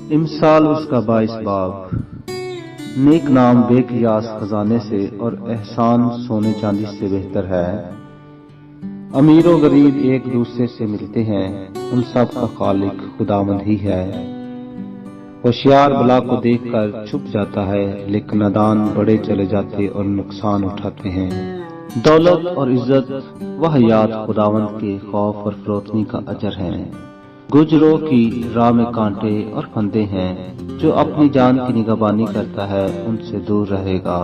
امسال اس کا 22 باب، نیک نام بے قیاس خزانے سے اور احسان سونے چاندی سے بہتر ہے۔ امیر و غریب ایک دوسرے سے ملتے ہیں، ان سب کا خالق خداوند ہی ہے۔ ہوشیار بلا کو دیکھ کر چھپ جاتا ہے، لیکن نادان بڑے چلے جاتے اور نقصان اٹھاتے ہیں۔ دولت اور عزت و حیات خداوند کے خوف اور فروتنی کا اجر ہے۔ گجروں کی راہ میں کانٹے اور پھندے ہیں، جو اپنی جان کی نگہبانی کرتا ہے ان سے دور رہے گا۔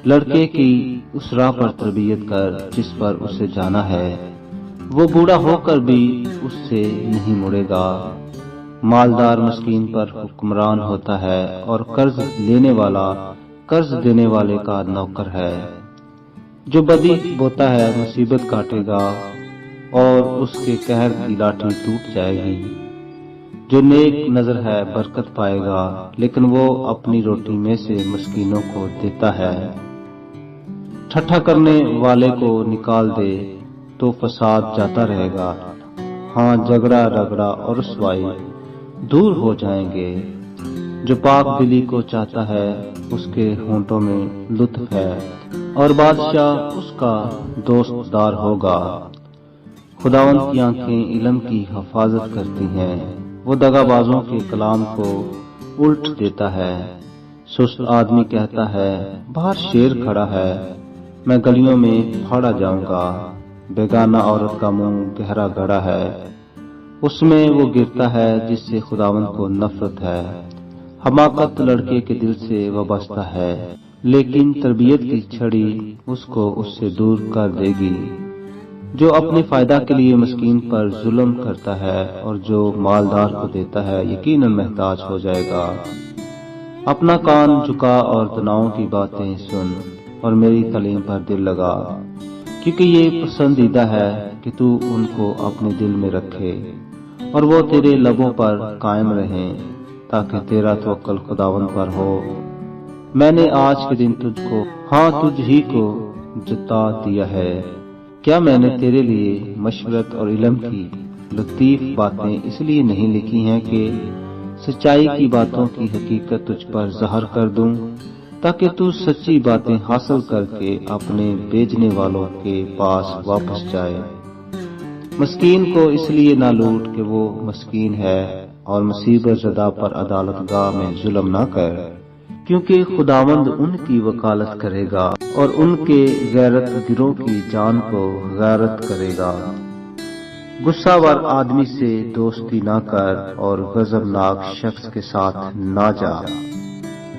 لڑکے کی اس راہ پر تربیت کر جس پر اسے جانا ہے، وہ بوڑھا ہو کر بھی اس سے نہیں مڑے گا۔ مالدار مسکین پر حکمران ہوتا ہے، اور قرض لینے والا قرض دینے والے کا نوکر ہے۔ جو بدی بوتا ہے مصیبت کاٹے گا، اور اس کے قہر کی لاٹھی ٹوٹ جائے گی۔ جو نیک نظر ہے برکت پائے گا، لیکن وہ اپنی روٹی میں سے مسکینوں کو دیتا ہے۔ ٹھٹھا کرنے والے کو نکال دے تو فساد جاتا رہے گا، ہاں جھگڑا رگڑا اور رسوائی دور ہو جائیں گے۔ جو پاک دلی کو چاہتا ہے اس کے ہونٹوں میں لطف ہے، اور بادشاہ اس کا دوست دار ہوگا۔ خداوند کی آنکھیں علم کی حفاظت کرتی ہیں، وہ دغا بازوں کے کلام کو الٹ دیتا ہے۔ سست آدمی کہتا ہے باہر شیر کھڑا ہے، میں گلیوں میں پھاڑا جاؤں گا۔ بیگانہ عورت کا منہ گہرا گڑھا ہے، اس میں وہ گرتا ہے جس سے خداوند کو نفرت ہے۔ حماقت لڑکے کے دل سے وابستہ ہے، لیکن تربیت کی چھڑی اس کو اس سے دور کر دے گی۔ جو اپنے فائدہ کے لیے مسکین پر ظلم کرتا ہے اور جو مالدار کو دیتا ہے یقیناً محتاج ہو جائے گا۔ اپنا کان جھکا اور دناؤں کی باتیں سن، اور میری تعلیم پر دل لگا، کیونکہ یہ پسندیدہ ہے کہ تو ان کو اپنے دل میں رکھے اور وہ تیرے لبوں پر قائم رہیں، تاکہ تیرا توکل خداوند پر ہو۔ میں نے آج کے دن تجھ کو، ہاں تجھ ہی کو جتا دیا ہے۔ کیا میں نے تیرے لیے مشورت اور علم کی لطیف باتیں اس لیے نہیں لکھی ہیں کہ سچائی کی باتوں کی حقیقت تجھ پر ظاہر کر دوں، تاکہ تو سچی باتیں حاصل کر کے اپنے بھیجنے والوں کے پاس واپس جائے۔ مسکین کو اس لیے نہ لوٹ کہ وہ مسکین ہے، اور مصیبت زدہ پر عدالت گاہ میں ظلم نہ کر، کیونکہ خداوند ان کی وکالت کرے گا اور ان کے غیرت گروں کی جان کو غارت کرے گا۔ غصہ ور آدمی سے دوستی نہ کر، اور غضبناک شخص کے ساتھ نہ جا۔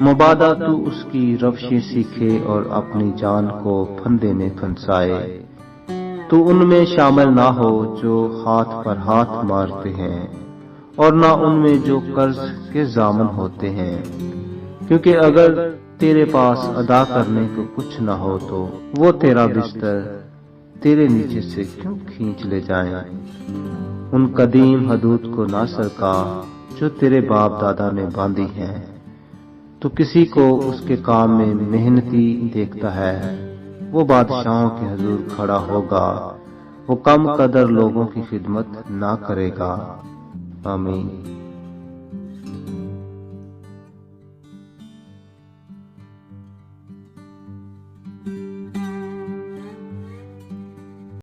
مبادا تو اس کی روشیں سیکھے اور اپنی جان کو پھندے میں پھنسائے۔ تو ان میں شامل نہ ہو جو ہاتھ پر ہاتھ مارتے ہیں، اور نہ ان میں جو قرض کے ضامن ہوتے ہیں، کیونکہ اگر تیرے پاس ادا کرنے کو کچھ نہ ہو تو وہ تیرا بستر تیرے نیچے سے کیوں کھینچ لے جائیں۔ ان قدیم حدود کو نہ سرکا جو تیرے باپ دادا نے باندھی ہیں۔ تو کسی کو اس کے کام میں محنتی دیکھتا ہے، وہ بادشاہوں کے حضور کھڑا ہوگا، وہ کم قدر لوگوں کی خدمت نہ کرے گا۔ آمین۔